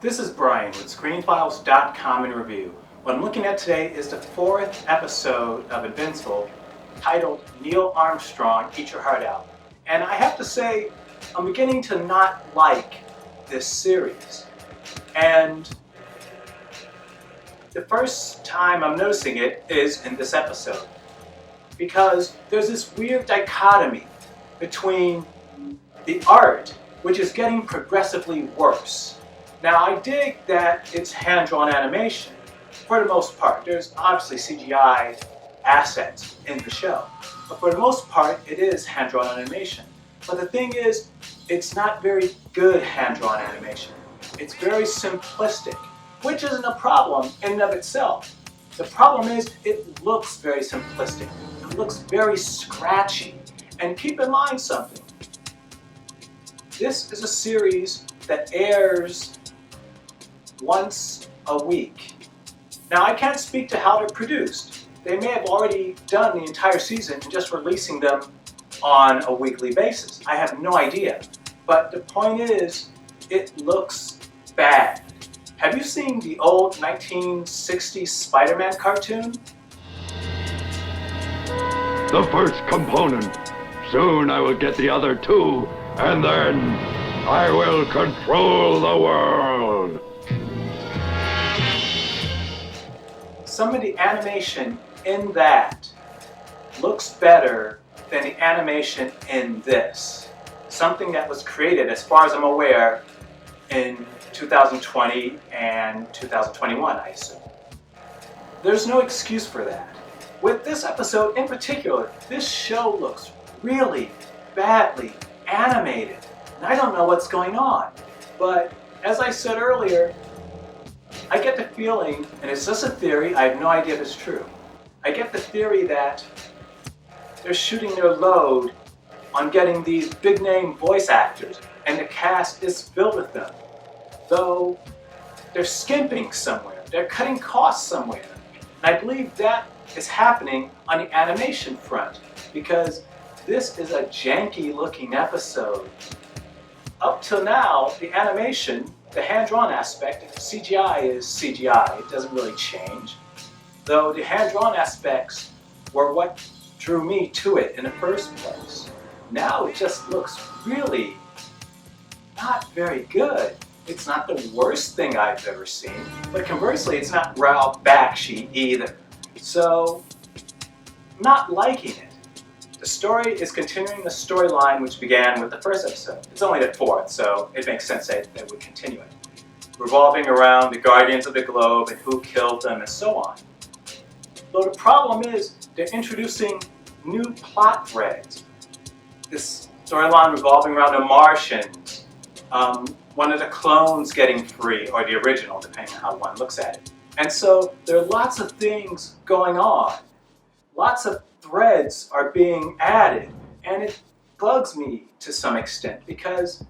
This is Brian with ScreenFiles.com in review. What I'm looking at today is the 4th episode of Invincible, titled Neal Armstrong, Eat Your Heart Out. And I have to say, I'm beginning to not like this series. And the first time I'm noticing it is in this episode. Because there's this weird dichotomy between the art, which is getting progressively worse. Now, I dig that it's hand-drawn animation, for the most part. There's obviously CGI assets in the show, but for the most part, it is hand-drawn animation. But the thing is, it's not very good hand-drawn animation. It's very simplistic, which isn't a problem in and of itself. The problem is, it looks very simplistic. It looks very scratchy. And keep in mind something. This is a series that airs once a week. Now, I can't speak to how they're produced. They may have already done the entire season and just releasing them on a weekly basis. I have no idea. But the point is, it looks bad. Have you seen the old 1960s Spider-Man cartoon? The first component. Soon I will get the other two, and then I will control the world. Some of the animation in that looks better than the animation in this. Something that was created, as far as I'm aware, in 2020 and 2021, I assume. There's no excuse for that. With this episode in particular, this show looks really badly animated, and I don't know what's going on. But as I said earlier, I get the feeling, and it's just a theory, I have no idea if it's true. I get the theory that they're shooting their load on getting these big-name voice actors, and the cast is filled with them. Though they're skimping somewhere, they're cutting costs somewhere. And I believe that is happening on the animation front, because this is a janky-looking episode. Up till now, the animation, the hand-drawn aspect, if CGI is CGI, it doesn't really change. Though the hand-drawn aspects were what drew me to it in the first place. Now it just looks really not very good. It's not the worst thing I've ever seen, but conversely, it's not raw bakshi either. So, not liking it. The story is continuing the storyline which began with the first episode. It's only the 4th, so it makes sense that they would continue it. Revolving around the Guardians of the Globe and who killed them and so on. Though the problem is, they're introducing new plot threads. This storyline revolving around the Martians, one of the clones getting free, or the original, depending on how one looks at it. And so there are lots of things going on. Lots of threads are being added, and it bugs me to some extent because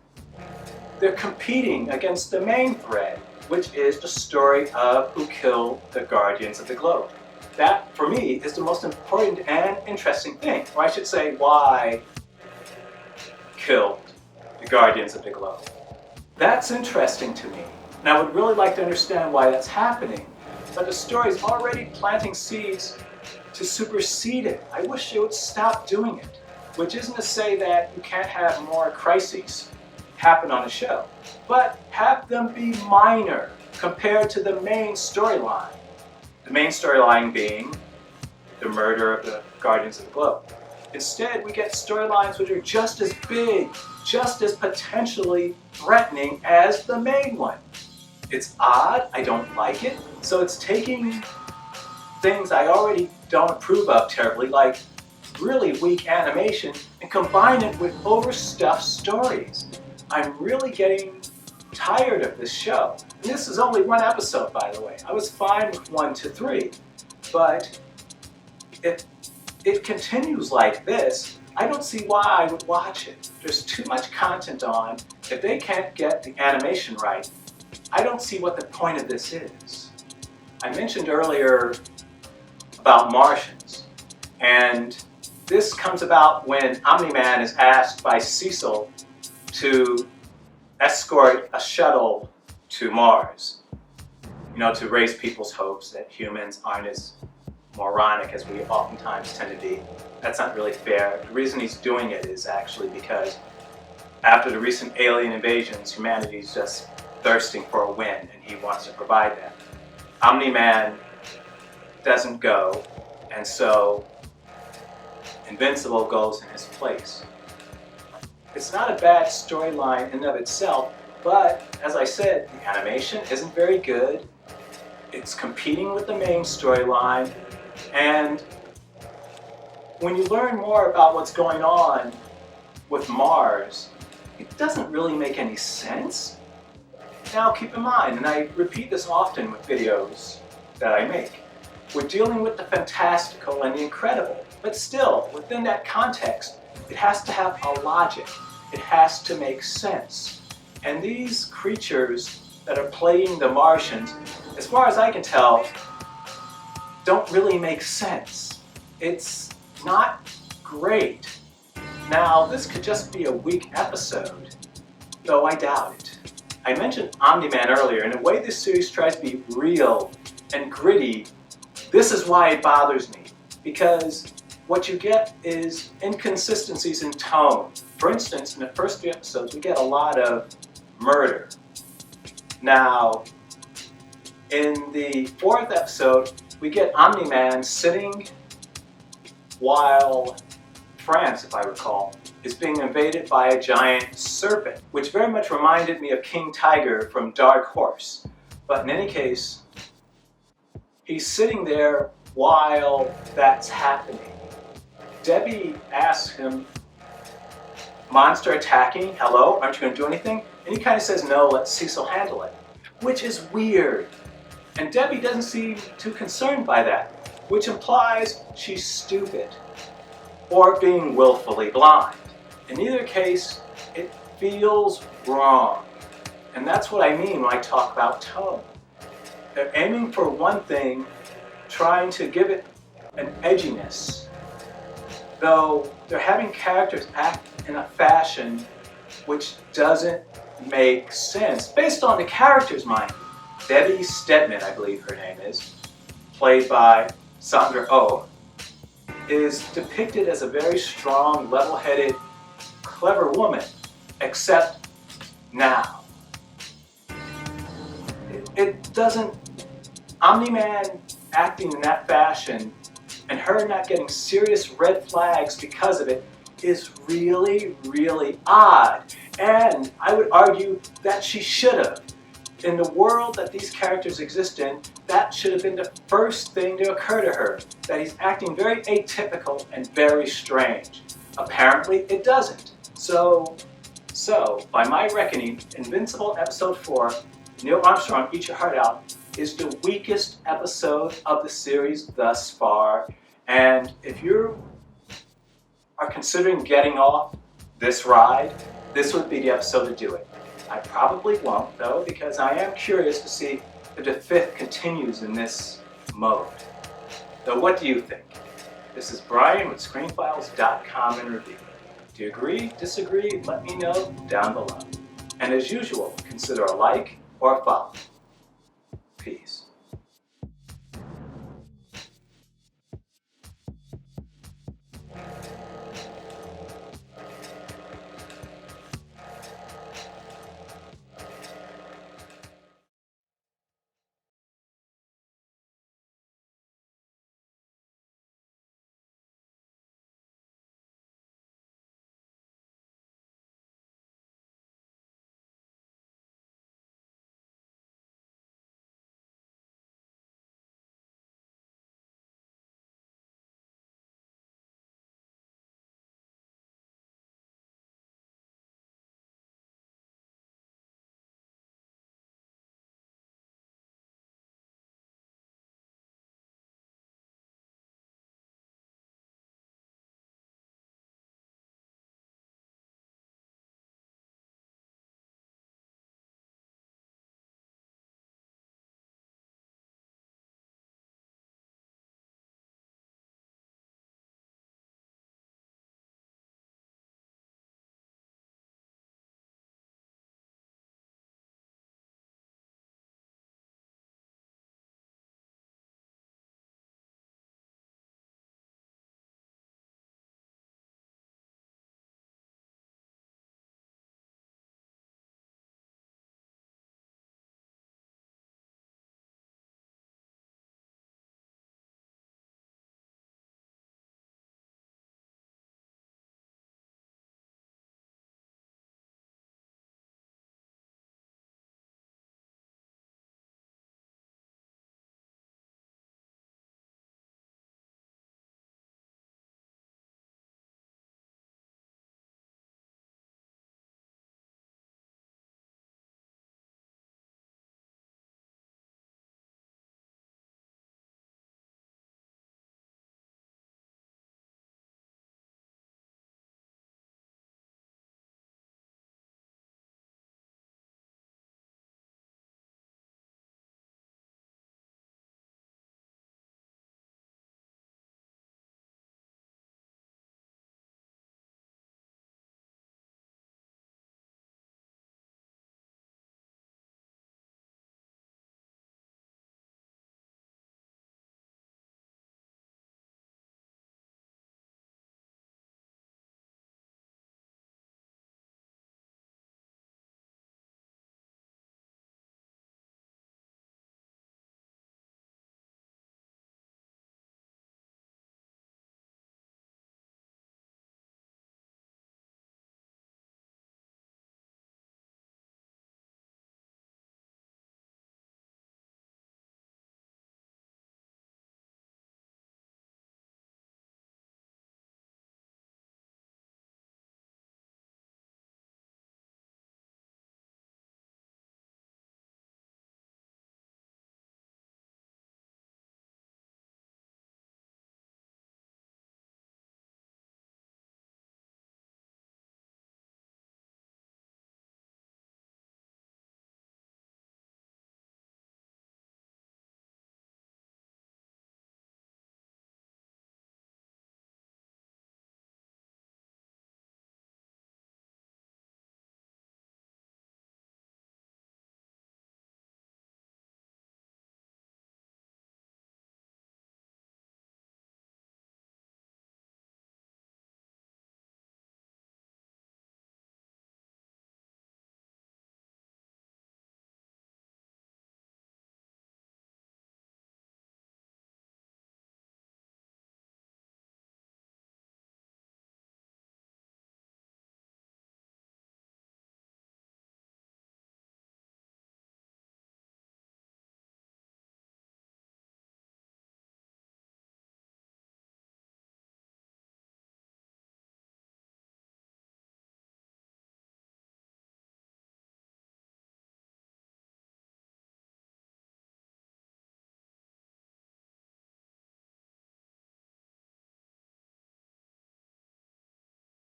they're competing against the main thread, which is the story of who killed the Guardians of the Globe. That, for me, is the most important and interesting thing, or I should say, why killed the Guardians of the Globe. That's interesting to me, and I would really like to understand why that's happening, but the story is already planting seeds to supersede it. I wish they would stop doing it, which isn't to say that you can't have more crises happen on a show, but have them be minor compared to the main storyline. The main storyline being the murder of the Guardians of the Globe. Instead, we get storylines which are just as big, just as potentially threatening as the main one. It's odd, I don't like it, so it's taking things I already don't approve of terribly, like really weak animation, and combine it with overstuffed stories. I'm really getting tired of this show. And this is only one episode, by the way. I was fine with 1 to 3, but if it continues like this, I don't see why I would watch it. There's too much content on. If they can't get the animation right, I don't see what the point of this is. I mentioned earlier about Martians, and this comes about when Omni-Man is asked by Cecil to escort a shuttle to Mars, to raise people's hopes that humans aren't as moronic as we oftentimes tend to be. That's not really fair. The reason he's doing it is actually because after the recent alien invasions, humanity's just thirsting for a win, and he wants to provide that. Omni-Man doesn't go, and so Invincible goes in his place. It's not a bad storyline in and of itself, but as I said, the animation isn't very good. It's competing with the main storyline, and when you learn more about what's going on with Mars, it doesn't really make any sense. Now keep in mind, and I repeat this often with videos that I make, we're dealing with the fantastical and the incredible, but still, within that context, it has to have a logic. It has to make sense. And these creatures that are playing the Martians, as far as I can tell, don't really make sense. It's not great. Now, this could just be a weak episode, though I doubt it. I mentioned Omni-Man earlier, and the way this series tries to be real and gritty, this is why it bothers me, because what you get is inconsistencies in tone. For instance, in the first 3 episodes, we get a lot of murder. Now, in the 4th episode, we get Omni-Man sitting while France, if I recall, is being invaded by a giant serpent, which very much reminded me of King Tiger from Dark Horse. But in any case, he's sitting there while that's happening. Debbie asks him, monster attacking, hello, aren't you going to do anything? And he kind of says, no, let Cecil handle it, which is weird. And Debbie doesn't seem too concerned by that, which implies she's stupid or being willfully blind. In either case, it feels wrong. And that's what I mean when I talk about tone. They're aiming for one thing, trying to give it an edginess, though they're having characters act in a fashion which doesn't make sense, based on the characters, mind you. Debbie Stedman, I believe her name is, played by Sandra Oh, is depicted as a very strong, level-headed, clever woman, except now. It doesn't, Omni-Man acting in that fashion and her not getting serious red flags because of it is really, really odd. And I would argue that she should have. In the world that these characters exist in, that should have been the first thing to occur to her, that he's acting very atypical and very strange. Apparently it doesn't. So by my reckoning, Invincible Episode 4, Neal Armstrong, Eat Your Heart Out, is the weakest episode of the series thus far. And if you are considering getting off this ride, this would be the episode to do it. I probably won't, though, because I am curious to see if the 5th continues in this mode. So what do you think? This is Brian with ScreenFiles.com in review. Do you agree, disagree? Let me know down below. And as usual, consider a like or a follow.